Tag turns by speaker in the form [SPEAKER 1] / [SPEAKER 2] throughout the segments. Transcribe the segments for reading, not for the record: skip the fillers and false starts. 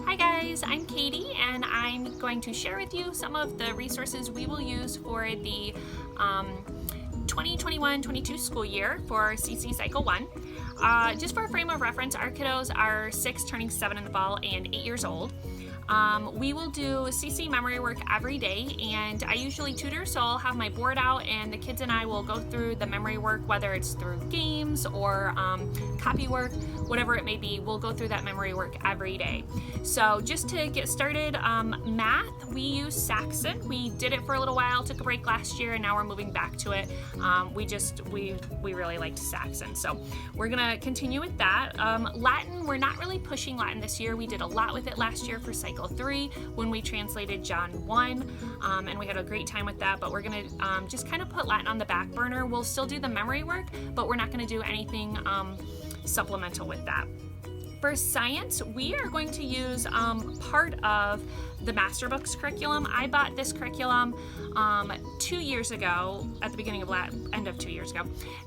[SPEAKER 1] Hi guys, I'm Katie and I'm going to share with you some of the resources we will use for the 2021-22 school year for CC Cycle 1. Just for a frame of reference, our kiddos are 6 turning 7 in the fall and 8 years old. We will do CC memory work every day, and I usually tutor, so I'll have my board out and the kids and I will go through the memory work, whether it's through games or copy work, whatever it may be. We'll go through that memory work every day. So just to get started, math, we use Saxon. We did it for a little while, took a break last year, and now we're moving back to it. We really liked Saxon, so we're gonna continue with that. Latin, we're not really pushing Latin this year. We did a lot with it last year for Cycle 3 when we translated John 1, and we had a great time with that, but we're gonna just kind of put Latin on the back burner. We'll still do the memory work, but we're not gonna do anything supplemental with that. For science, we are going to use part of the Master Books curriculum. I bought this curriculum 2 years ago, at the beginning of end of 2 years ago,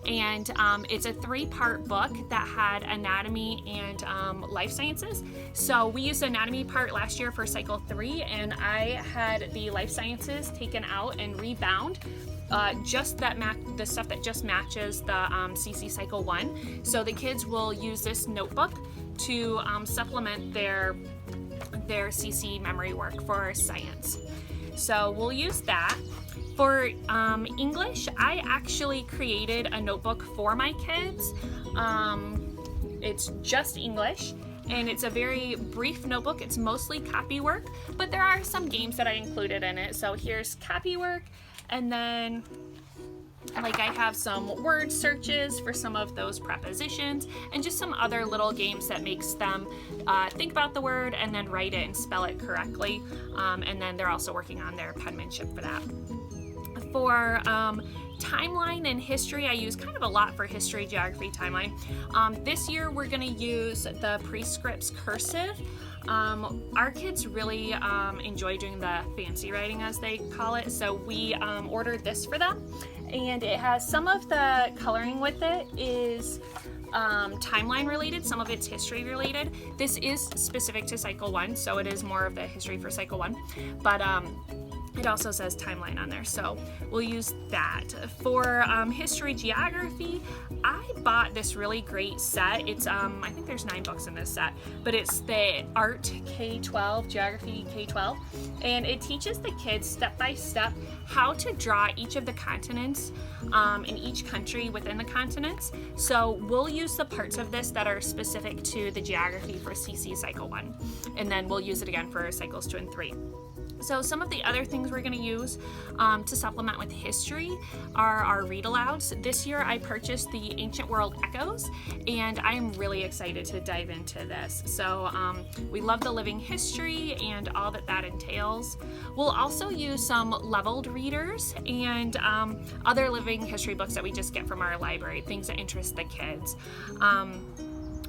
[SPEAKER 1] and it's a 3-part book that had anatomy and life sciences. So we used the anatomy part last year for Cycle 3, and I had the life sciences taken out and rebound. Just the stuff that just matches the CC Cycle 1. So the kids will use this notebook to supplement their CC memory work for science. So we'll use that. For English, I actually created a notebook for my kids. It's just English, and it's a very brief notebook. It's mostly copy work, but there are some games that I included in it. So here's copy work, and then I have some word searches for some of those prepositions, and just some other little games that makes them think about the word and then write it and spell it correctly. And then they're also working on their penmanship for that. For timeline and history, I use kind of a lot for history, geography, timeline. This year we're going to use the Prescripts cursive. Our kids really enjoy doing the fancy writing, as they call it, so we ordered this for them, and it has some of the coloring with it is timeline related, some of it's history related. This is specific to Cycle 1, so it is more of the history for Cycle 1, but it also says timeline on there, so we'll use that. For history, geography, I bought this really great set. It's I think there's 9 books in this set, but it's the Art K-12, Geography K-12, and it teaches the kids step by step how to draw each of the continents in each country within the continents. So we'll use the parts of this that are specific to the geography for CC Cycle 1, and then we'll use it again for Cycles 2 and 3. So some of the other things we're going to use to supplement with history are our read-alouds. This year I purchased the Ancient World Echoes, and I'm really excited to dive into this. So we love the living history and all that entails. We'll also use some leveled readers and other living history books that we just get from our library, things that interest the kids.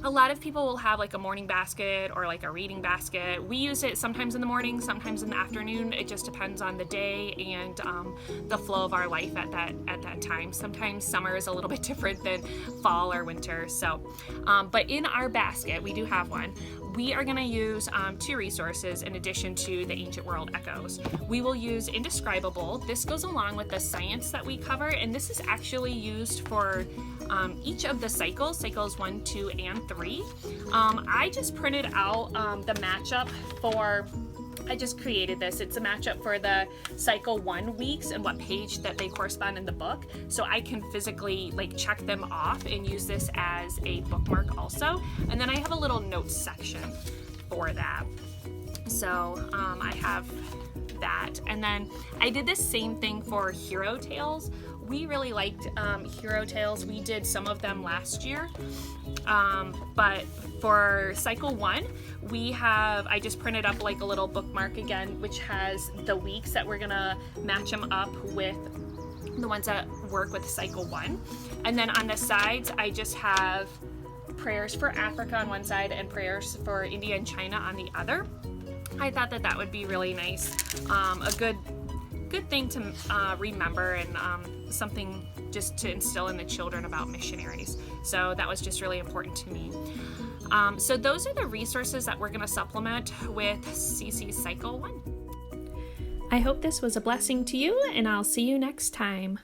[SPEAKER 1] A lot of people will have like a morning basket or like a reading basket. We use it sometimes in the morning, sometimes in the afternoon. It just depends on the day and the flow of our life at that time. Sometimes summer is a little bit different than fall or winter. So, but in our basket, we do have one. We are going to use 2 resources in addition to the Ancient World Echoes. We will use Indescribable. This goes along with the science that we cover, and this is actually used for each of the cycles 1, 2, and 3. I just printed out the matchup for, I just created this. It's a matchup for the Cycle 1 weeks and what page that they correspond in the book. So I can physically check them off and use this as a bookmark also. And then I have a little notes section for that. So I have that. And then I did the same thing for Hero Tales. We really liked Hero Tales. We did some of them last year, but for Cycle 1, I just printed up like a little bookmark again, which has the weeks that we're gonna match them up with the ones that work with Cycle 1. And then on the sides, I just have prayers for Africa on one side and prayers for India and China on the other. I thought that would be really nice, a good thing to remember, and something just to instill in the children about missionaries. So that was just really important to me. So those are the resources that we're going to supplement with CC Cycle 1. I hope this was a blessing to you, and I'll see you next time.